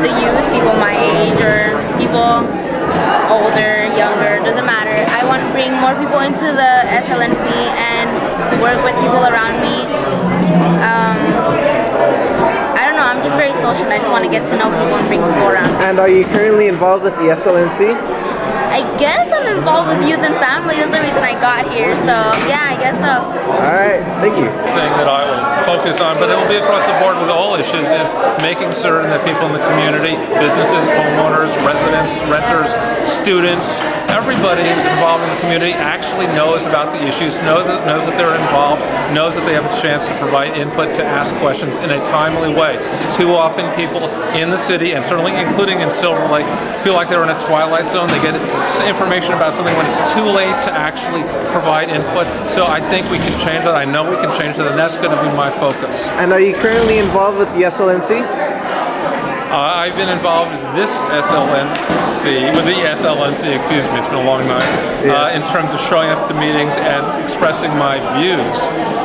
the youth, people my age or people older, younger, doesn't matter. I want to bring more people into the SLNC and work with people around me. I don't know, I'm just very social and I just want to get to know people and bring people around. And are you currently involved with the SLNC? I guess I'm involved with youth and family. That's the reason I got here. So yeah, I guess so. All right, thank you. Thing that I will focus on, but it will be across the board with all issues, is making certain that people in the community, businesses, homeowners, residents, renters, students, everybody who's involved in the community actually knows about the issues, knows that they're involved, knows that they have a chance to provide input, to ask questions in a timely way. Too often people in the city, and certainly including in Silver Lake, feel like they're in a twilight zone. They get information about something when it's too late to actually provide input. So I think we can change that. I know we can change that, and that's going to be my focus. And are you currently involved with the SLNC? I've been involved with this with the SLNC, excuse me, it's been a long night, in terms of showing up to meetings and expressing my views.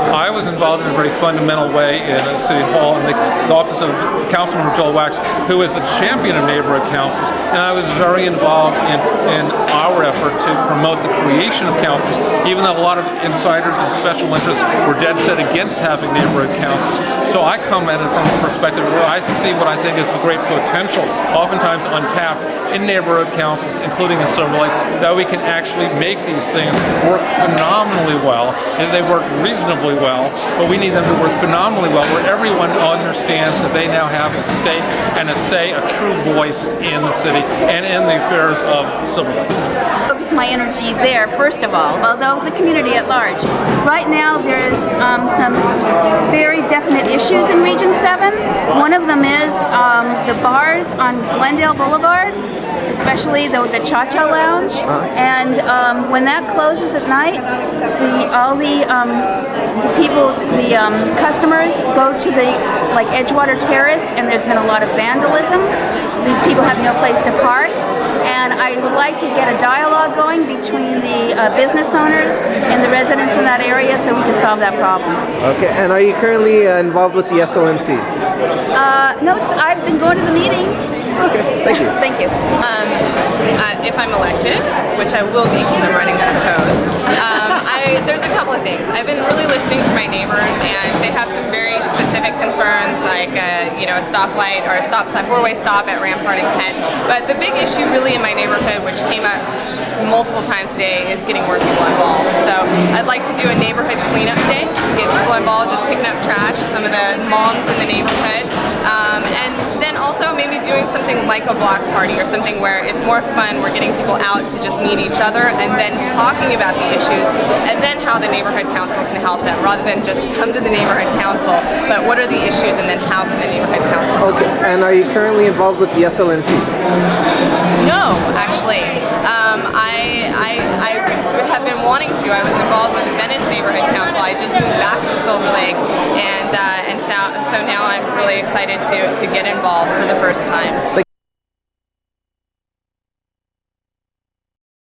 I was involved in a very fundamental way in City Hall in the office of Councilmember Joel Wax, who is the champion of neighborhood councils, and I was very involved in our effort to promote the creation of councils, even though a lot of insiders and special interests were dead set against having neighborhood councils. So I come at it from the perspective where I see what I think is the great potential, oftentimes untapped, in neighborhood councils, including in Silver Lake, that we can actually make these things work phenomenally well, and they work reasonably well, but we need them to work phenomenally well, where everyone understands that they now have a stake and a say, a true voice in the city and in the affairs of Silver Lake. Focus my energy there, first of all, although the community at large. Right now there's some very definite issues in Region 7. One of them is the bars on Glendale Boulevard, especially the Cha-Cha Lounge, and when that closes at night, the customers go to the Edgewater Terrace, and there's been a lot of vandalism. These people have no place to park, and I would like to get a dialogue going between the business owners and the residents in that area so we can solve that problem. Okay, and are you currently involved with the SLNC? No, I've been going to the meetings. Okay, thank you. Thank you. If I'm elected, which I will be because I'm running unopposed, I there's a couple of things. I've been really listening to my neighbors, and they have some very specific concerns, like you know, a stoplight or a stop sign, four-way stop at Rampart and Kent. But the big issue really in my neighborhood, which came up multiple times today, is getting more people involved. So I'd like to do a neighborhood cleanup day, get people involved, just picking up trash, some of the moms in the neighborhood, and then also maybe doing something like a block party or something where it's more fun. We're getting people out to just meet each other and then talking about the issues, and then how the neighborhood council can help them, rather than just come to the neighborhood council, but what are the issues and then how can the neighborhood council help? Okay, and are you currently involved with the SLNC? No, actually. I have been wanting to. I was involved with the Venice Neighborhood Council. I just moved back to Silver Lake, and so now I'm really excited to get involved for the first time.